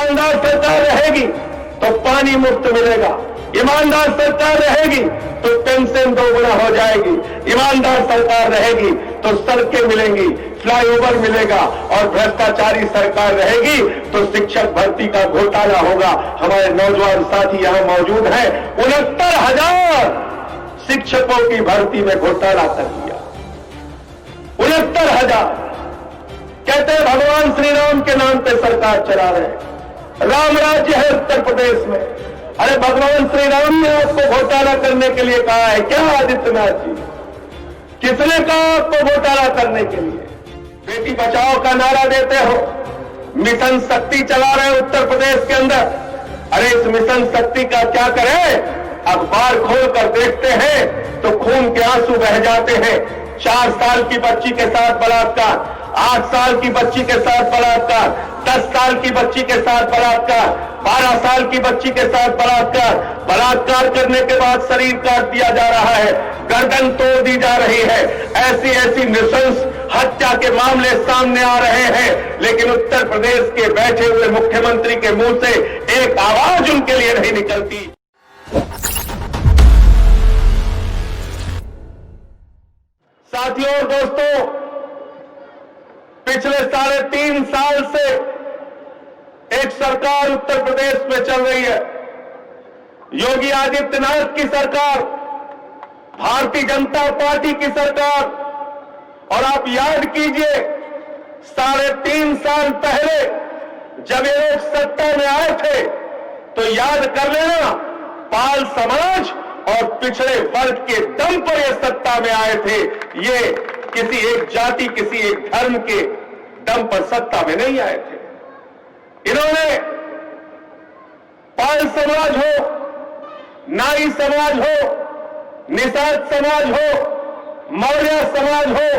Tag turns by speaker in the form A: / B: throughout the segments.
A: ईमानदार सरकार रहेगी तो पानी मुफ्त मिलेगा, ईमानदार सरकार रहेगी तो पेंशन दोगुना हो जाएगी, ईमानदार सरकार रहेगी तो सड़कें मिलेंगी, फ्लाईओवर मिलेगा, और भ्रष्टाचारी सरकार रहेगी तो शिक्षक भर्ती का घोटाला होगा। हमारे नौजवान साथी यहां मौजूद हैं, 69,000 शिक्षकों की भर्ती में घोटाला कर दिया। 69,000 कहते हैं भगवान श्री राम के नाम पे सरकार चला रहे हैं, राम राज्य है उत्तर प्रदेश में। अरे भगवान श्री राम ने आपको घोटाला करने के लिए कहा है क्या आदित्यनाथ जी? किसने कहा आपको घोटाला करने के लिए? बेटी बचाओ का नारा देते हो, मिशन शक्ति चला रहे हैं उत्तर प्रदेश के अंदर। अरे इस मिशन शक्ति का क्या करें? अखबार खोलकर देखते हैं तो खून के आंसू बह जाते हैं। 4 साल की बच्ची के साथ बलात्कार, 8 साल की बच्ची के साथ बलात्कार, 10 साल की बच्ची के साथ बलात्कार, 12 साल की बच्ची के साथ बलात्कार, बलात्कार करने के बाद शरीर काट दिया जा रहा है, गर्दन तोड़ दी जा रही है। ऐसी ऐसी नृशंस हत्या के मामले सामने आ रहे हैं, लेकिन उत्तर प्रदेश के बैठे हुए मुख्यमंत्री के मुंह से एक आवाज उनके लिए नहीं निकलती। साथियों और दोस्तों, पिछले 3.5 साल से एक सरकार उत्तर प्रदेश में चल रही है, योगी आदित्यनाथ की सरकार, भारतीय जनता पार्टी की सरकार। और आप याद कीजिए 3.5 साल पहले जब ये लोग सत्ता में आए थे तो याद कर लेना, पाल समाज और पिछड़े वर्ग के दम पर ये सत्ता में आए थे। ये किसी एक जाति, किसी एक धर्म के दम पर सत्ता में नहीं आए थे। इन्होंने पाल समाज हो, नाई समाज हो, निषाद समाज हो, मौर्य समाज हो,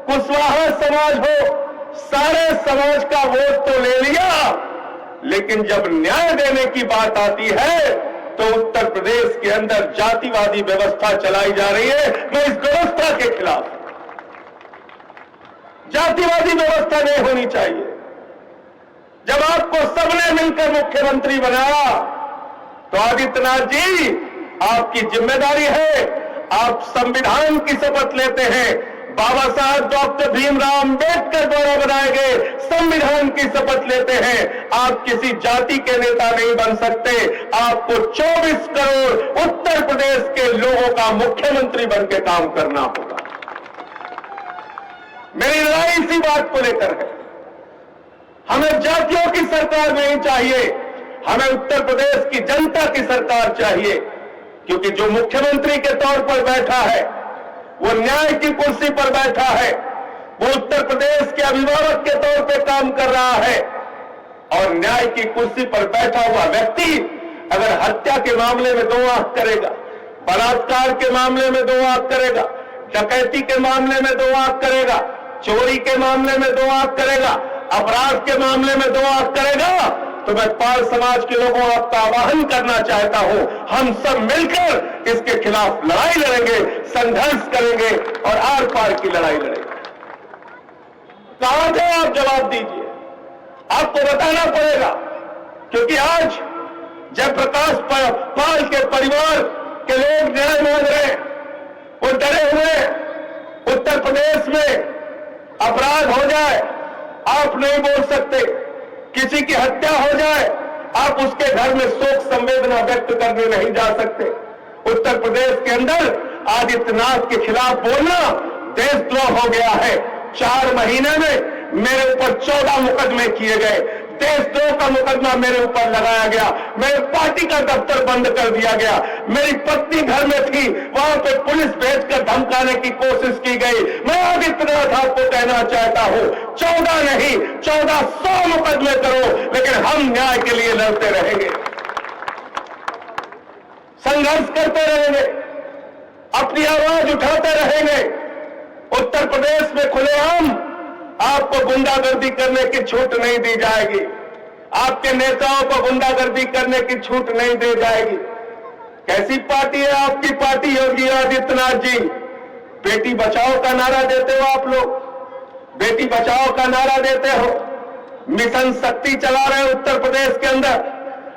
A: कुशवाहा समाज हो, सारे समाज का वोट तो ले लिया, लेकिन जब न्याय देने की बात आती है तो उत्तर प्रदेश के अंदर जातिवादी व्यवस्था चलाई जा रही है। मैं इस व्यवस्था के खिलाफ, जातिवादी व्यवस्था नहीं होनी चाहिए। जब आपको सबने मिलकर मुख्यमंत्री बनाया तो आदित्यनाथ जी, आपकी जिम्मेदारी है, आप संविधान की शपथ लेते हैं, बाबा साहब डॉक्टर भीमराव अंबेडकर द्वारा बनाए गए संविधान की शपथ लेते हैं। आप किसी जाति के नेता नहीं बन सकते, आपको 24 करोड़ उत्तर प्रदेश के लोगों का मुख्यमंत्री बनकर काम करना होगा। मेरी लड़ाई इसी बात को लेकर है। हमें जातियों की सरकार नहीं चाहिए, हमें उत्तर प्रदेश की जनता की सरकार चाहिए, क्योंकि जो मुख्यमंत्री के तौर पर बैठा है वो न्याय की कुर्सी पर बैठा है, वो उत्तर प्रदेश के अभिभावक के तौर पर काम कर रहा है। और न्याय की कुर्सी पर बैठा हुआ व्यक्ति अगर हत्या के मामले में 2 आंख करेगा, बलात्कार के मामले में 2 आंख करेगा, डकैती के मामले में 2 आंख करेगा, चोरी के मामले में 2 आंख करेगा, अपराध के मामले में 2 आंख करेगा, तो मैं पाल समाज के लोगों का आह्वान करना चाहता हूं, हम सब मिलकर इसके खिलाफ लड़ाई लड़ेंगे, संघर्ष करेंगे और आर पार की लड़ाई लड़ेंगे। कहां थे आप? जवाब दीजिए। आपको बताना पड़ेगा, क्योंकि आज जयप्रकाश पाल के परिवार के लोग न्याय मांग रहे हैं, वो डरे हुए। उत्तर प्रदेश में अपराध हो जाए आप नहीं बोल सकते, किसी की हत्या हो जाए आप उसके घर में शोक संवेदना व्यक्त करने नहीं जा सकते। उत्तर प्रदेश के अंदर आदित्यनाथ के खिलाफ बोलना देशद्रोह हो गया है। 4 महीने में मेरे ऊपर 14 मुकदमे किए गए, देशद्रोह का मुकदमा मेरे ऊपर लगाया गया, मेरे पार्टी का दफ्तर बंद कर दिया गया, मेरी पत्नी घर में थी, वहां पे पुलिस भेजकर धमकाने की कोशिश की गई। मैं आदित्यनाथ आपको कहना चाहता हूं, 14 नहीं 1400 मुकदमे करो, लेकिन हम न्याय के लिए लड़ते रहेंगे, संघर्ष करते रहेंगे, अपनी आवाज उठाते रहेंगे। उत्तर प्रदेश में खुलेआम आपको गुंडागर्दी करने की छूट नहीं दी जाएगी, आपके नेताओं को गुंडागर्दी करने की छूट नहीं दी जाएगी। कैसी पार्टी है आपकी पार्टी योगी आदित्यनाथ जी? बेटी बचाओ का नारा देते हो आप लोग, बेटी बचाओ का नारा देते हो, मिशन शक्ति चला रहे हैं उत्तर प्रदेश के अंदर।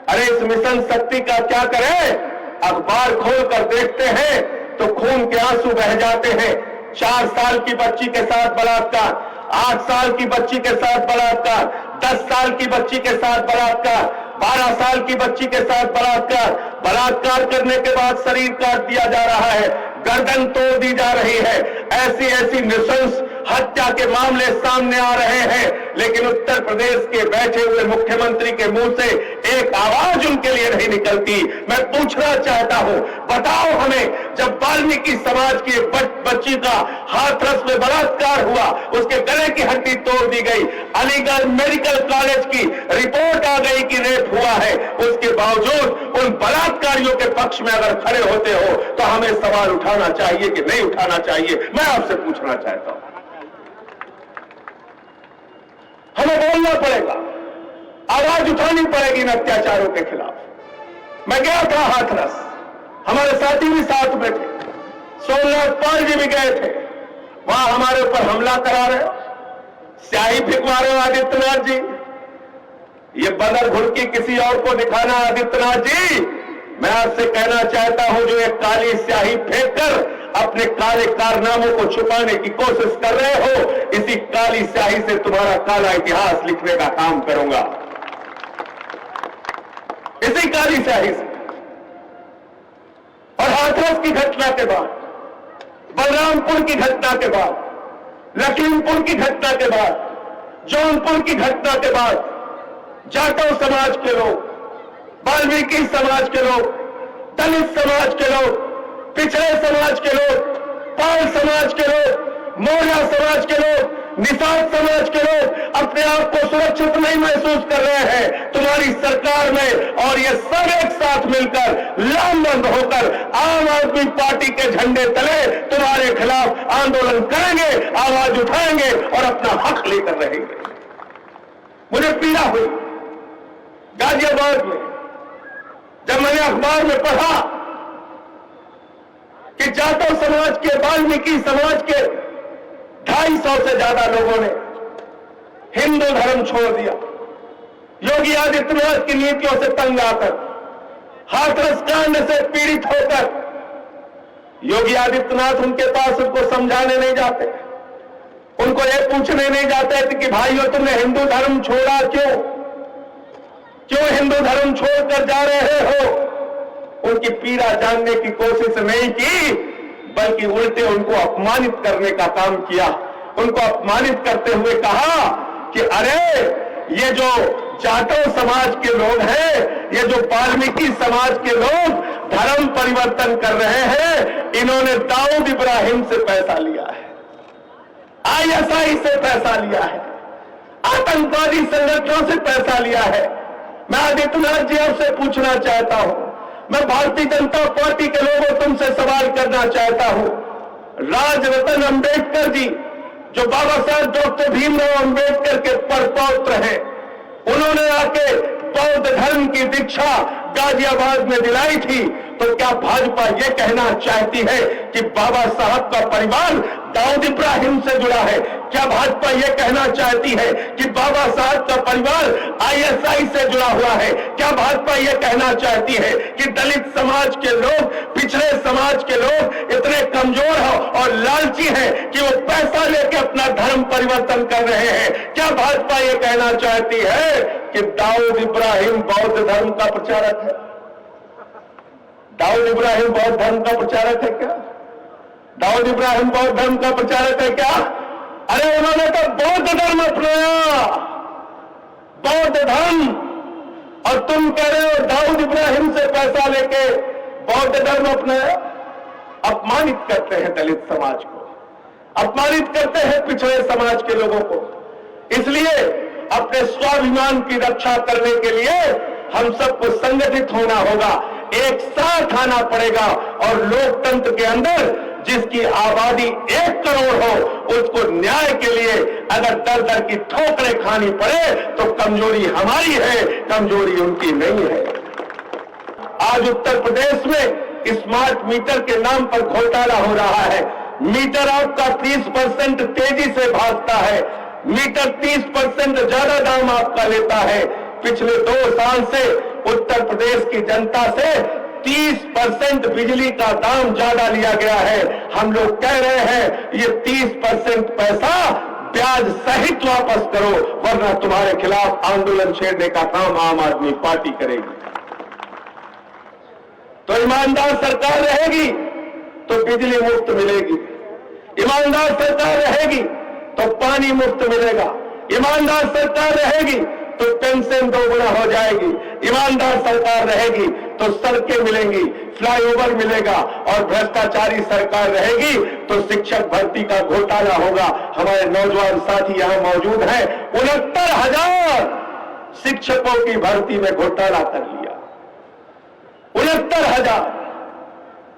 A: अरे इस मिशन शक्ति का क्या करें? अखबार खोलकर देखते हैं तो खून के आंसू बह जाते हैं। 4 साल की बच्ची के साथ बलात्कार, 8 साल की बच्ची के साथ बलात्कार, 10 साल की बच्ची के साथ बलात्कार, 12 साल की बच्ची के साथ बलात्कार। बलात्कार करने के बाद शरीर काट दिया जा रहा है, गर्दन तोड़ दी जा रही है। ऐसी ऐसी नृशंस हत्या के मामले सामने आ रहे हैं, लेकिन उत्तर प्रदेश के बैठे हुए मुख्यमंत्री के मुंह से एक आवाज उनके लिए नहीं निकलती। मैं पूछना चाहता हूं, बताओ हमें, जब वाल्मीकि समाज की एक बच्ची का हाथरस में बलात्कार हुआ, उसके गले की हड्डी तोड़ दी गई, अलीगढ़ मेडिकल कॉलेज की रिपोर्ट आ गई कि रेप हुआ है, उसके बावजूद उन बलात्कारियों के पक्ष में अगर खड़े होते हो तो हमें सवाल उठाना चाहिए कि नहीं उठाना चाहिए? मैं आपसे पूछना चाहता हूं। हमें बोलना पड़ेगा, आवाज उठानी पड़ेगी इन अत्याचारों के खिलाफ। मैं गया था हाथरस, हमारे साथी भी साथ में थे, सोमनाथ पाल जी भी गए थे। वहां हमारे ऊपर हमला करा रहे हो, स्याही फेंकवा रहे हो आदित्यनाथ जी। ये बदर घुड़की किसी और को दिखाना आदित्यनाथ जी। मैं आपसे कहना चाहता हूं, जो एक काली स्याही फेंककर अपने काले कारनामों को छुपाने की कोशिश कर रहे हो, इसी काली स्याही से तुम्हारा काला इतिहास लिखने का काम करूंगा, इसी काली स्याही से। और हाथरस की घटना के बाद, बलरामपुर की घटना के बाद, लखीमपुर की घटना के बाद, जौनपुर की घटना के बाद, जाटव समाज के लोग, वाल्मीकि समाज के लोग, दलित समाज के लोग, पिछड़े समाज के लोग, पाल समाज के लोग, मौर्य समाज के लोग, निषाद समाज के लोग अपने आप को सुरक्षित नहीं महसूस कर रहे हैं तुम्हारी सरकार में, और ये सब एक साथ मिलकर लामबंद होकर आम आदमी पार्टी के झंडे तले तुम्हारे खिलाफ आंदोलन करेंगे, आवाज उठाएंगे और अपना हक लेकर रहेंगे। मुझे पीड़ा हुई गाजियाबाद में जब मैंने अखबार में पढ़ा कि जाटव समाज के, वाल्मीकि समाज के 250 से ज्यादा लोगों ने हिंदू धर्म छोड़ दिया। योगी आदित्यनाथ की नीतियों से तंग आकर, हाथरस कांड से पीड़ित होकर, योगी आदित्यनाथ उनके पास उनको समझाने नहीं जाते, उनको ये पूछने नहीं जाते थे कि भाइयों तुमने हिंदू धर्म छोड़ा क्यों हिंदू धर्म छोड़कर जा रहे हो? उनकी पीड़ा जानने की कोशिश नहीं की, बल्कि उल्टे उनको अपमानित करने का काम किया। उनको अपमानित करते हुए कहा कि अरे ये जो जाटव समाज के लोग हैं, ये जो वाल्मीकि समाज के लोग धर्म परिवर्तन कर रहे हैं, इन्होंने दाऊद इब्राहिम से पैसा लिया है, ISI से पैसा लिया है, आतंकवादी संगठनों से पैसा लिया है। मैं आदित्यनाथ जी आपसे पूछना चाहता हूं, मैं भारतीय जनता पार्टी के लोगों तुमसे सवाल करना चाहता हूं। राजरत्न अंबेडकर जी, जो बाबा साहब डॉक्टर भीमराव अंबेडकर के परपौत्र हैं, उन्होंने आके बौद्ध धर्म की दीक्षा गाजियाबाद में दिलाई थी, तो क्या भाजपा ये कहना चाहती है कि बाबा साहब का परिवार दाऊद इब्राहिम से जुड़ा है? क्या भाजपा ये कहना चाहती है कि बाबा साहब का परिवार ISI से जुड़ा हुआ है? क्या भाजपा ये कहना चाहती है कि दलित समाज के लोग, पिछड़े समाज के लोग इतने कमजोर हो और लालची हैं कि वो पैसा लेके अपना धर्म परिवर्तन कर रहे हैं? क्या भाजपा ये कहना चाहती है कि दाऊद इब्राहिम बौद्ध धर्म का प्रचारक है? दाऊद इब्राहिम बौद्ध धर्म का प्रचारक है क्या? दाऊद इब्राहिम बौद्ध धर्म का प्रचारक है क्या? अरे उन्होंने तो बौद्ध धर्म अपनाया, बौद्ध धर्म, और तुम कह रहे हो दाऊद इब्राहिम से पैसा लेके बौद्ध धर्म अपनाया। अपमानित करते हैं दलित समाज को, अपमानित करते हैं पिछड़े समाज के लोगों को। इसलिए अपने स्वाभिमान की रक्षा करने के लिए हम सबको संगठित होना होगा, एक साथ आना पड़ेगा, और लोकतंत्र के अंदर जिसकी आबादी 1 करोड़ हो, उसको न्याय के लिए अगर दर दर की ठोकरें खानी पड़े तो कमजोरी हमारी है, कमजोरी उनकी नहीं है। आज उत्तर प्रदेश में स्मार्ट मीटर के नाम पर घोटाला हो रहा है। मीटर आपका 30% तेजी से भागता है, मीटर 30% ज्यादा दाम आपका लेता है। पिछले 2 साल से उत्तर प्रदेश की जनता से 30% बिजली का दाम ज्यादा लिया गया है। हम लोग कह रहे हैं ये 30% पैसा ब्याज सहित वापस करो, वरना तुम्हारे खिलाफ आंदोलन छेड़ने का काम आम आदमी पार्टी करेगी। तो ईमानदार सरकार रहेगी तो बिजली मुफ्त मिलेगी, ईमानदार सरकार रहेगी तो पानी मुफ्त मिलेगा, ईमानदार सरकार रहेगी तो पेंशन 2 गुना हो जाएगी, ईमानदार सरकार रहेगी तो सड़कें मिलेंगी, फ्लाईओवर मिलेगा, और भ्रष्टाचारी सरकार रहेगी तो शिक्षक भर्ती का घोटाला होगा। हमारे नौजवान साथी यहां मौजूद हैं, 69,000 शिक्षकों की भर्ती में घोटाला कर लिया। 69,000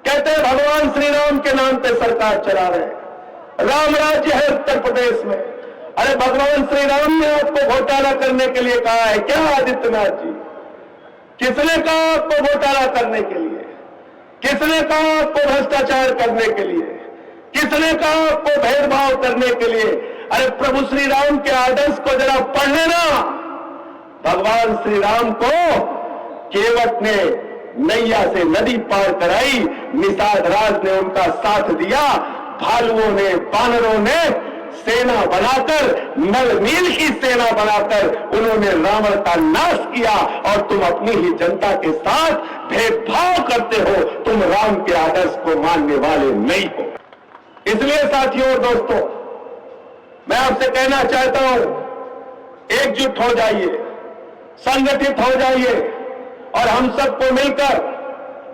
A: कहते हैं भगवान श्री राम के नाम पे सरकार चला रहे हैं, राम राज्य है उत्तर प्रदेश में। अरे भगवान श्री राम ने आपको घोटाला करने के लिए कहा है क्या आदित्यनाथ जी? किसने कहा आपको घोटाला करने के लिए? किसने कहा आपको भ्रष्टाचार करने के लिए? किसने कहा आपको भेदभाव करने के लिए? अरे प्रभु श्री राम के आदर्श को जरा पढ़ लेना। भगवान श्री राम को केवट ने नैया से नदी पार कराई, निषाद राज ने उनका साथ दिया, भालुओं ने, बानरों ने सेना बनाकर, नल नील की सेना बनाकर उन्होंने रावण का नाश किया, और तुम अपनी ही जनता के साथ भेदभाव करते हो। तुम राम के आदर्श को मानने वाले नहीं हो। इसलिए साथियों और दोस्तों, मैं आपसे कहना चाहता हूं, एकजुट हो जाइए, संगठित हो जाइए, और हम सबको मिलकर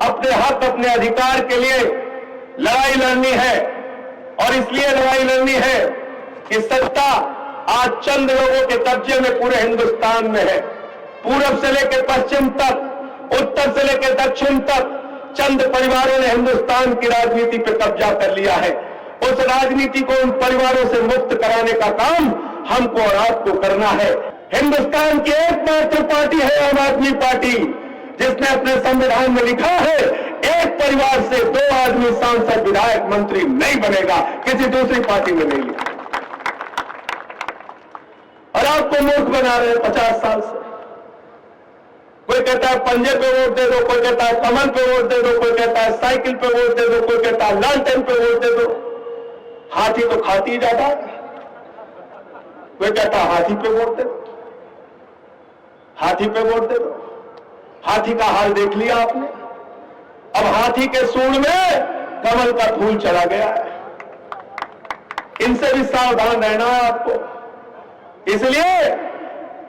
A: अपने हक, अपने अधिकार के लिए लड़ाई लड़नी है। और इसलिए लड़ाई लड़नी है कि सत्ता आज चंद लोगों के कब्जे में पूरे हिंदुस्तान में है। पूरब से लेकर पश्चिम तक, उत्तर से लेकर दक्षिण तक चंद परिवारों ने हिंदुस्तान की राजनीति पर कब्जा कर लिया है। उस राजनीति को उन परिवारों से मुक्त कराने का काम हमको और आपको करना है। हिंदुस्तान की एकमात्र पार्टी है आम आदमी पार्टी, जिसने अपने संविधान में लिखा है एक परिवार से 2 आदमी सांसद, विधायक, मंत्री नहीं बनेगा। किसी दूसरी पार्टी में नहीं लिखा। और आपको मूर्ख बना रहे हैं 50 साल से। कोई कहता है पंजे पे वोट दे दो, कोई कहता है कमल पे वोट दे दो, कोई कहता है साइकिल पे वोट दे दो, कोई कहता है लालटेन पे वोट दे दो। हाथी तो खाती ज्यादा है। कोई कहता है हाथी पे वोट दे दो, हाथी पे वोट दे दो। हाथी का हाल देख लिया आपने। अब हाथी के सूंड में कमल का फूल चला गया है। इनसे भी सावधान रहना है आपको। इसलिए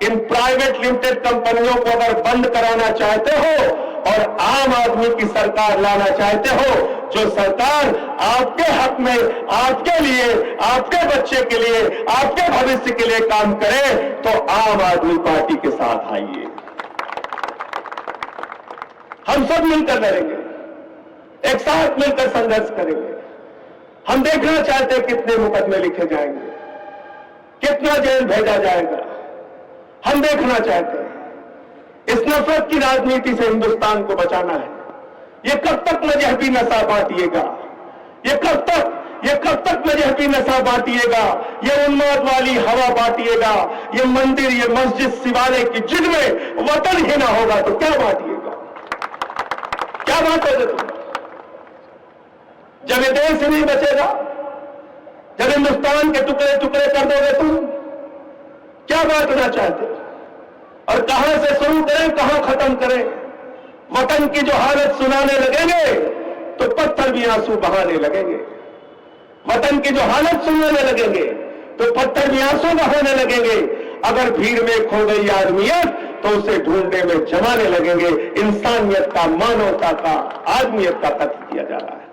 A: इन प्राइवेट लिमिटेड कंपनियों को अगर बंद कराना चाहते हो और आम आदमी की सरकार लाना चाहते हो, जो सरकार आपके हक में, आपके लिए, आपके बच्चे के लिए, आपके भविष्य के लिए काम करे, तो आम आदमी पार्टी के साथ आइए। हम सब मिलकर लड़ेंगे, एक साथ मिलकर संघर्ष करेंगे। हम देखना चाहते हैं कितने मुकदमे लिखे जाएंगे, कितना जेल भेजा जाएगा। हम देखना चाहते हैं। इस नफरत की राजनीति से हिंदुस्तान को बचाना है। ये कब तक मजहबी नशा बांटिएगा? ये कब तक मजहबी नशा बांटिएगा? ये उन्माद वाली हवा बांटिएगा? ये मंदिर, ये मस्जिद, शिवालय की जिनमें वतन ही ना होगा तो क्या बांटिएगा? क्या बांटोगे तुम? जब ये देश ही नहीं बचेगा, जब हिंदुस्तान के टुकड़े टुकड़े कर दोगे तुम, क्या बांटना चाहते हो? और कहां से शुरू करें, कहां खत्म करें? वतन की जो हालत सुनाने लगेंगे तो पत्थर भी आंसू बहाने लगेंगे। वतन की जो हालत सुनाने लगेंगे तो पत्थर भी आंसू बहाने लगेंगे। अगर भीड़ में खो गई आदमियत तो उसे ढूंढने में जमाने लगेंगे। इंसानियत का, मानवता का, आदमियत का कत्ल किया जा रहा है।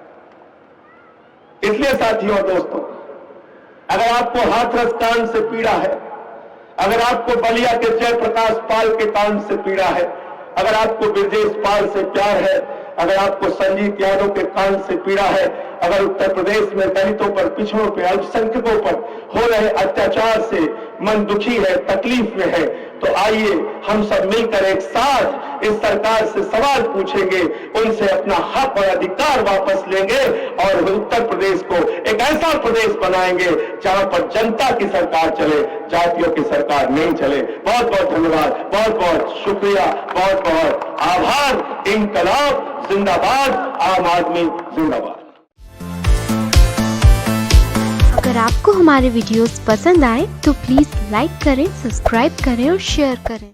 A: इसलिए साथियों और दोस्तों, अगर आपको हाथरस कांड से पीड़ा है, अगर आपको बलिया के जयप्रकाश पाल के कांड से पीड़ा है, अगर आपको ब्रजेश पाल से प्यार है, अगर आपको संजीत यादव के कांड से पीड़ा है, अगर उत्तर प्रदेश में दलितों पर, पिछड़ों पर, अल्पसंख्यकों पर हो रहे अत्याचार से मन दुखी है, तकलीफ में है, तो आइए हम सब मिलकर एक साथ इस सरकार से सवाल पूछेंगे, उनसे अपना हक और अधिकार वापस लेंगे और उत्तर प्रदेश को एक ऐसा प्रदेश बनाएंगे जहां पर जनता की सरकार चले, जातियों की सरकार नहीं चले। बहुत बहुत धन्यवाद, बहुत बहुत शुक्रिया, बहुत बहुत आभार। इंकलाब जिंदाबाद, आम आदमी जिंदाबाद।
B: अगर आपको हमारे वीडियोस पसंद आए तो प्लीज लाइक करें, सब्सक्राइब करें और शेयर करें।